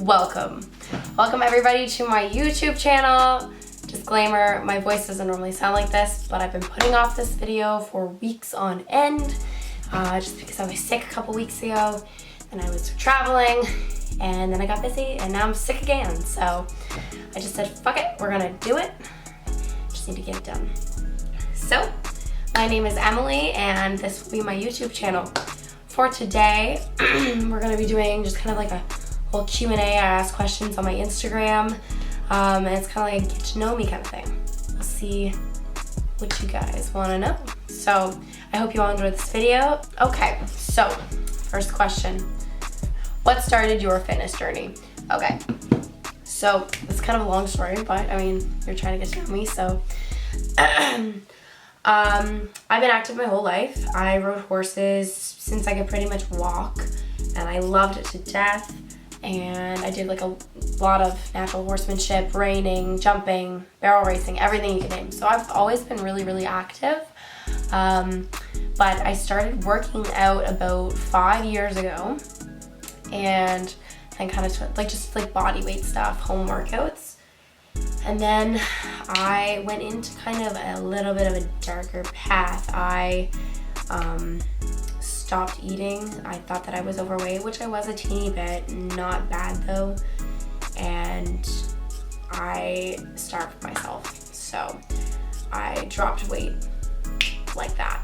Welcome everybody to my YouTube channel. Disclaimer, my voice doesn't normally sound like this, but I've been putting off this video for weeks on end, just because I was sick a couple weeks ago, and I was traveling, and then I got busy, and now I'm sick again, so I just said, fuck it, we're gonna do it. Just need to get it done. So, my name is Emily, and this will be my YouTube channel. For today, we're gonna be doing just kind of like a little Q&A. I ask questions on my Instagram, and it's kind of like a get to know me kind of thing. We'll see what you guys want to know. So I hope you all enjoyed this video. Okay, so first question. What started your fitness journey? Okay, so it's kind of a long story, but I mean, you're trying to get to know me, so I've been active my whole life. I rode horses since I could pretty much walk, and I loved it to death. And I did like a lot of natural horsemanship, reining, jumping, barrel racing, everything you can name. So I've always been really active. But I started working out about 5 years ago, and kind of like just like body weight stuff, home workouts. And then I went into kind of a little bit of a darker path. I stopped eating. I thought that I was overweight, which I was a teeny bit, not bad though. And I starved myself. So I dropped weight like that.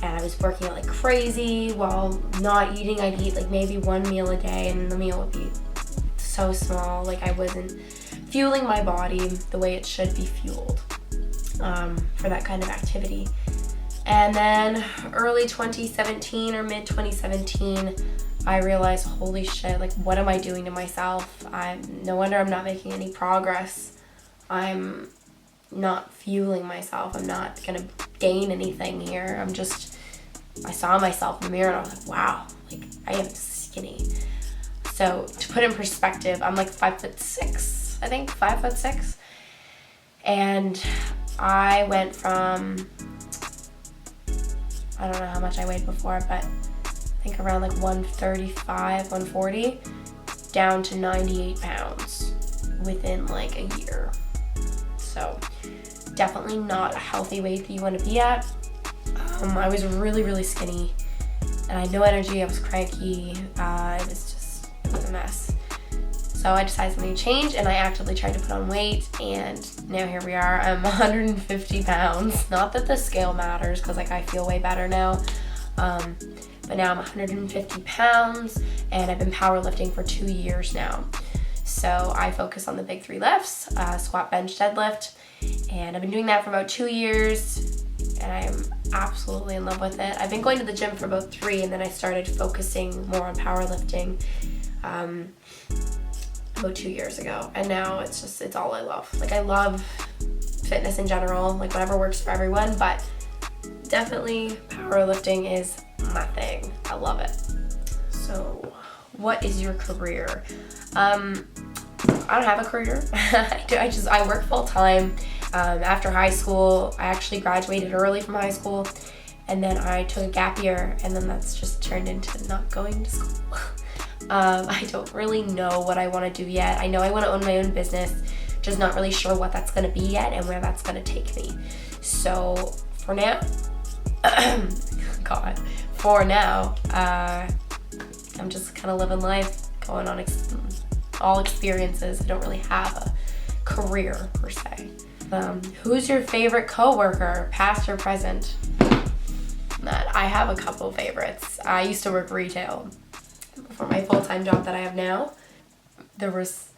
And I was working out like crazy while not eating. I'd eat like maybe one meal a day, and the meal would be so small. Like I wasn't fueling my body the way it should be fueled for that kind of activity. And then early 2017 or mid 2017, I realized, holy shit, like what am I doing to myself? No wonder I'm not making any progress. I'm not fueling myself. I'm not gonna gain anything here. I saw myself in the mirror and I was like, wow, like I am skinny. So to put in perspective, I'm like 5'6", I think, 5'6". And I went from, I don't know how much I weighed before, but I think around like 135, 140, down to 98 pounds within like a year. So definitely not a healthy weight that you want to be at. I was really skinny, and I had no energy. I was cranky. It was a mess. So I decided something to change, and I actively tried to put on weight, and now here we are. I'm 150 pounds. Not that the scale matters, because like I feel way better now. But now I'm 150 pounds, and I've been powerlifting for 2 years now. So I focus on the big 3 lifts, squat, bench, deadlift, and I've been doing that for about 2 years, and I am absolutely in love with it. I've been going to the gym for about 3, and then I started focusing more on powerlifting about 2 years ago, and now it's all I love. Like I love fitness in general, like whatever works for everyone, but definitely powerlifting is my thing. I love it. So what is your career? I don't have a career. I work full time. After high school, I actually graduated early from high school, and then I took a gap year, and then that's just turned into not going to school. I don't really know what I want to do yet. I know I want to own my own business, just not really sure what that's going to be yet and where that's going to take me. So for now, I'm just kind of living life, going on all experiences. I don't really have a career per se. Who's your favorite coworker, past or present? I have a couple favorites. I used to work retail. For my full-time job that I have now, there was,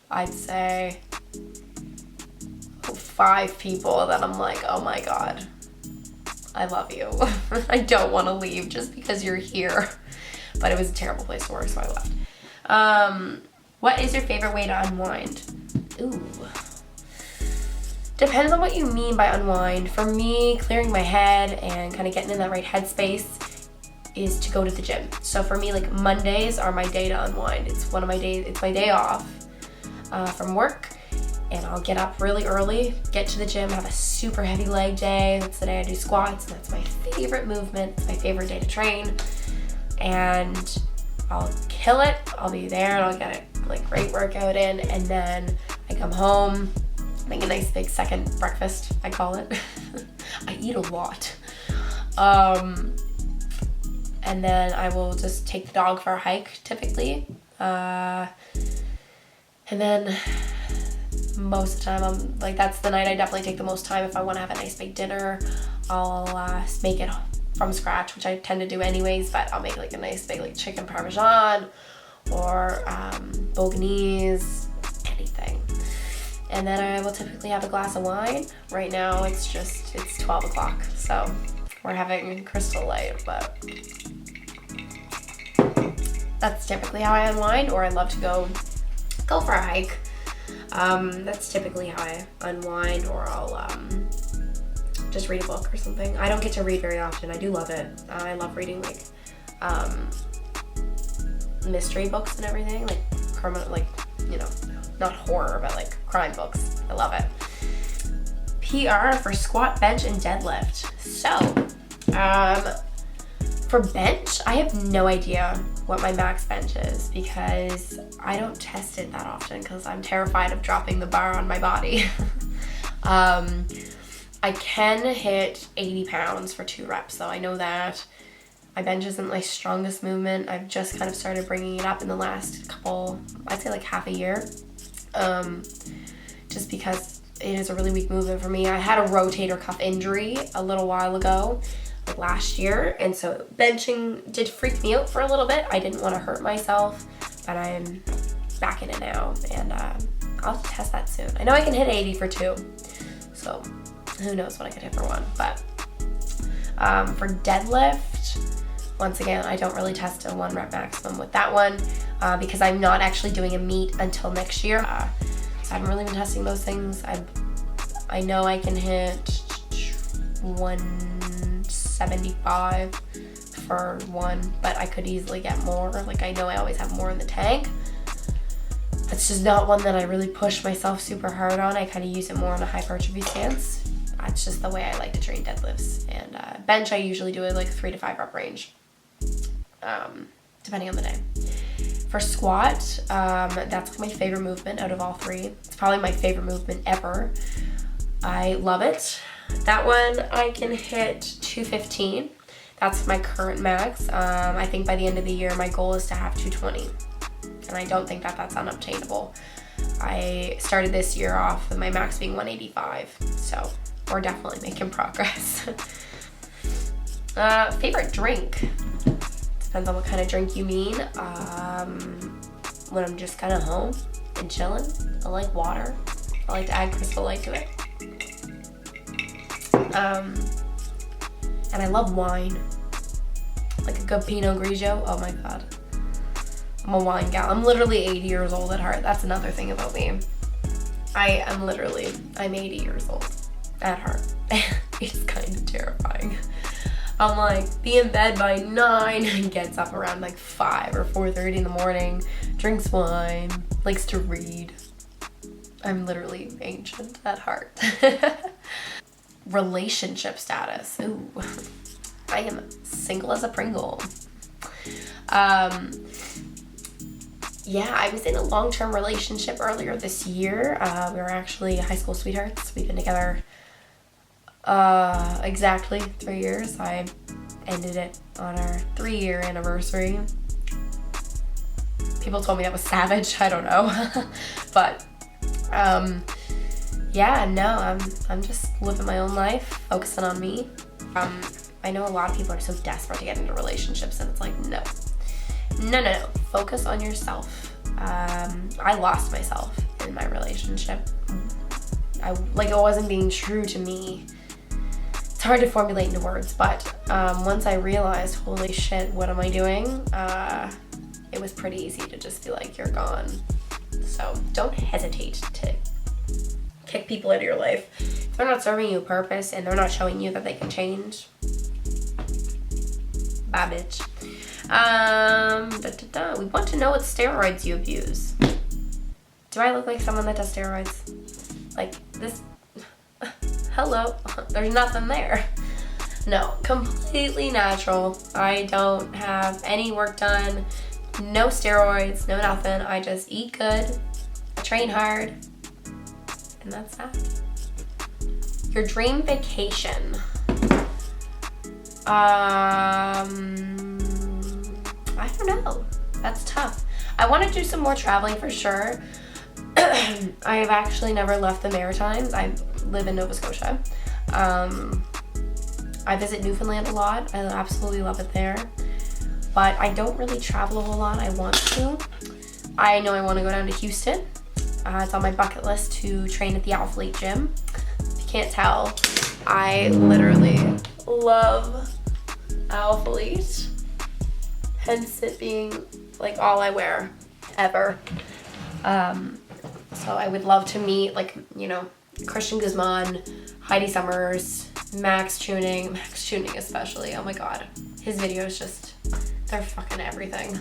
I'd say, 5 people that I'm like, oh my god, I love you. I don't want to leave just because you're here. But it was a terrible place to work, so I left. What is your favorite way to unwind? Ooh. Depends on what you mean by unwind. For me, clearing my head and kind of getting in that right headspace is to go to the gym. So for me, like Mondays are my day to unwind. It's one of my days, it's my day off from work, and I'll get up really early, get to the gym, have a super heavy leg day. That's the day I do squats, and that's my favorite movement. It's my favorite day to train, and I'll kill it. I'll be there and I'll get it like great workout in, and then I come home, make a nice big second breakfast, I call it. I eat a lot. And then I will just take the dog for a hike typically. And then most of the time I'm like, that's the night I definitely take the most time. If I want to have a nice big dinner, I'll make it from scratch, which I tend to do anyways, but I'll make like a nice big like chicken parmesan or bolognese, anything. And then I will typically have a glass of wine. Right now it's 12 o'clock, so we're having Crystal Light, but that's typically how I unwind, or I love to go for a hike. That's typically how I unwind, or I'll just read a book or something. I don't get to read very often. I do love it. I love reading like mystery books and everything, like criminal, like, you know, not horror, but like crime books. I love it. PR for squat, bench, and deadlift. So, for bench, I have no idea what my max bench is because I don't test it that often because I'm terrified of dropping the bar on my body. I can hit 80 pounds for 2 reps, though. I know that. My bench isn't my strongest movement. I've just kind of started bringing it up in the last couple, I'd say like half a year. Just because it is a really weak movement for me. I had a rotator cuff injury a little while ago, like last year, and so benching did freak me out for a little bit. I didn't want to hurt myself, but I'm back in it now, and I'll test that soon. I know I can hit 80 for 2, so who knows what I could hit for 1. But for deadlift, once again, I don't really test a 1 rep maximum with that one because I'm not actually doing a meet until next year. So I haven't really been testing those things. I know I can hit 175 for 1, but I could easily get more. Like, I know I always have more in the tank. It's just not one that I really push myself super hard on. I kind of use it more on a hypertrophy stance. That's just the way I like to train deadlifts. And bench, I usually do it like 3 to 5 rep range, depending on the day. For squat, that's my favorite movement out of all 3. It's probably my favorite movement ever. I love it. That one I can hit 215. That's my current max. I think by the end of the year, my goal is to have 220. And I don't think that that's unobtainable. I started this year off with my max being 185. So we're definitely making progress. Favorite drink? Depends on what kind of drink you mean. When I'm just kind of home and chilling, I like water. I like to add Crystal Light to it. And I love wine. Like a good Pinot Grigio. Oh my God. I'm a wine gal. I'm literally 80 years old at heart. That's another thing about me. I'm 80 years old at heart. It's kind of terrifying. I'm like, be in bed by 9 and gets up around like 5 or 4:30 in the morning, drinks wine, likes to read. I'm literally ancient at heart. Relationship status. Ooh, I am single as a Pringle. Yeah, I was in a long-term relationship earlier this year. We were actually high school sweethearts. We've been together exactly 3 years. I ended it on our 3-year anniversary. People told me that was savage. I don't know. But yeah, no, I'm just living my own life, focusing on me. I know a lot of people are so desperate to get into relationships, and it's like, no. Focus on yourself. I lost myself in my relationship. It wasn't being true to me. It's hard to formulate into words, but once I realized, holy shit, what am I doing? It was pretty easy to just be like, you're gone. So don't hesitate to kick people out of your life. If they're not serving you a purpose and they're not showing you that they can change, bye bitch. We want to know what steroids you abuse. Do I look like someone that does steroids? Like this? Hello, there's nothing there. No, completely natural. I don't have any work done No steroids, no nothing. I just eat good, I train hard, and that's that. Your dream vacation. I don't know. That's tough. I want to do some more traveling for sure. I've actually never left the Maritimes. I live in Nova Scotia. I visit Newfoundland a lot. I absolutely love it there. But I don't really travel a whole lot. I want to. I know I want to go down to Houston. It's on my bucket list to train at the Athlete Gym. If you can't tell, I literally love Athlete. Hence it being like all I wear ever. So I would love to meet like, you know, Christian Guzman, Heidi Summers, Max Tuning especially. Oh my God. His videos just, they're fucking everything.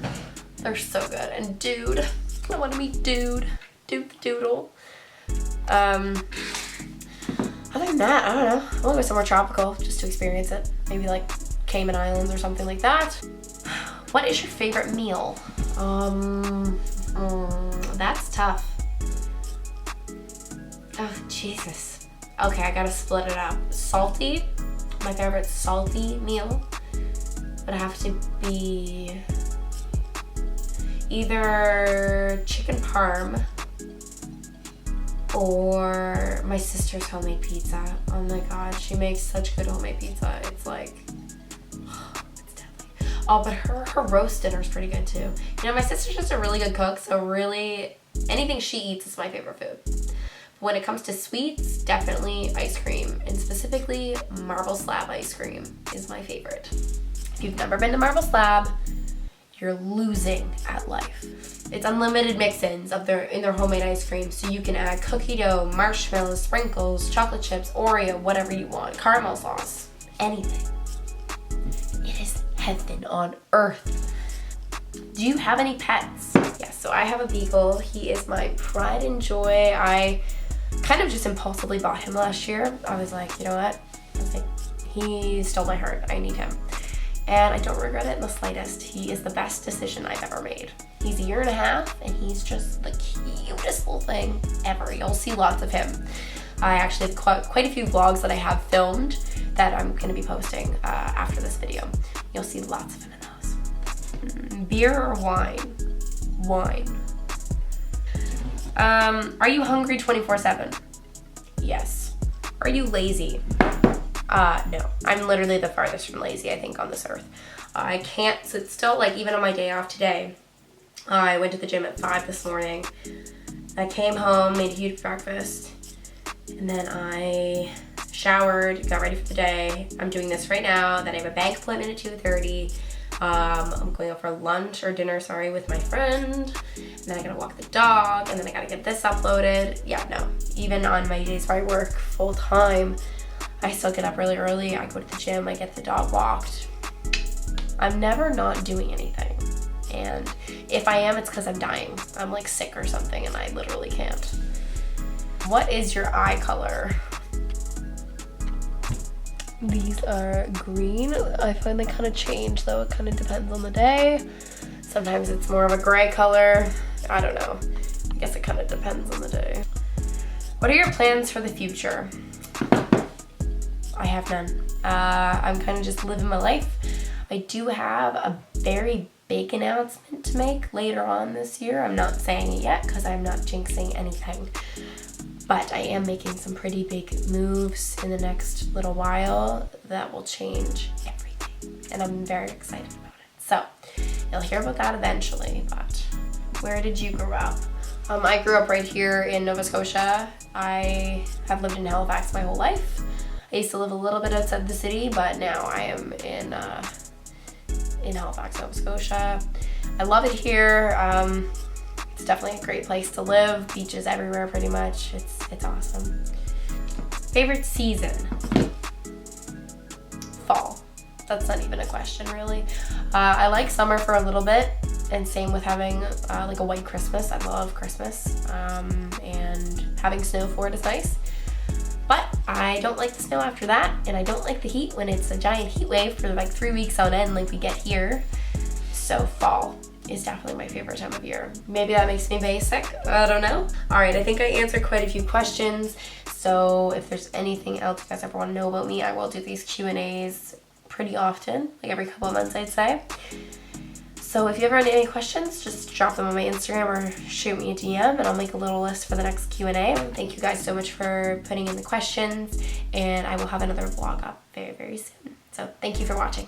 They're so good. And Dude, I want to meet Dude the Doodle. Other than that, I don't know. I want to go somewhere tropical just to experience it. Maybe like Cayman Islands or something like that. What is your favorite meal? That's tough. Oh, Jesus. Okay, I gotta split it up. Salty. My favorite salty meal would have to be either chicken parm or my sister's homemade pizza. Oh my God, she makes such good homemade pizza. It's like, it's deadly. Oh, but her roast dinner is pretty good too. You know, my sister's just a really good cook, so really anything she eats is my favorite food. When it comes to sweets, definitely ice cream, and specifically Marble Slab ice cream is my favorite. If you've never been to Marble Slab, you're losing at life. It's unlimited mix-ins in their homemade ice cream, so you can add cookie dough, marshmallows, sprinkles, chocolate chips, Oreo, whatever you want, caramel sauce, anything. It is heaven on earth. Do you have any pets? Yes, so I have a beagle. He is my pride and joy. I kind of just impulsively bought him last year. I was like, you know what? I was like, he stole my heart. I need him. And I don't regret it in the slightest. He is the best decision I've ever made. He's 1.5 years and he's just the cutest little thing ever. You'll see lots of him. I actually have quite a few vlogs that I have filmed that I'm going to be posting after this video. You'll see lots of him in those. Beer or wine? Wine. Are you hungry 24/7? Yes. Are you lazy? No. I'm literally the farthest from lazy, I think, on this earth. I can't sit still. Like, even on my day off today, I went to the gym at 5 this morning. I came home, made a huge breakfast, and then I showered, got ready for the day. I'm doing this right now. Then I have a bank appointment at 2:30. I'm going out for lunch or dinner, with my friend. And then I gotta walk the dog, and then I gotta get this uploaded. Yeah, no. Even on my days where I work full time, I still get up really early. I go to the gym, I get the dog walked. I'm never not doing anything. And if I am, it's because I'm dying. I'm like sick or something and I literally can't. What is your eye color? These are green. I find they kind of change though. It kind of depends on the day. Sometimes it's more of a gray color. I don't know. I guess it kind of depends on the day. What are your plans for the future? I have none. I'm kind of just living my life. I do have a very big announcement to make later on this year. I'm not saying it yet because I'm not jinxing anything. But I am making some pretty big moves in the next little while that will change everything. And I'm very excited about it. So you'll hear about that eventually, but where did you grow up? I grew up right here in Nova Scotia. I have lived in Halifax my whole life. I used to live a little bit outside the city, but now I am in Halifax, Nova Scotia. I love it here. It's definitely a great place to live. Beaches everywhere pretty much. It's awesome. Favorite season? Fall. That's not even a question really. I like summer for a little bit, and same with having like a white Christmas. I love Christmas, and having snow for it is nice. But I don't like the snow after that, and I don't like the heat when it's a giant heat wave for like 3 weeks on end like we get here. So fall is definitely my favorite time of year. Maybe that makes me basic, I don't know. All right, I think I answered quite a few questions. So if there's anything else you guys ever want to know about me, I will do these Q&As pretty often, like every couple of months, I'd say. So if you ever have any questions, just drop them on my Instagram or shoot me a DM and I'll make a little list for the next Q&A. Thank you guys so much for putting in the questions, and I will have another vlog up very, very soon. So thank you for watching.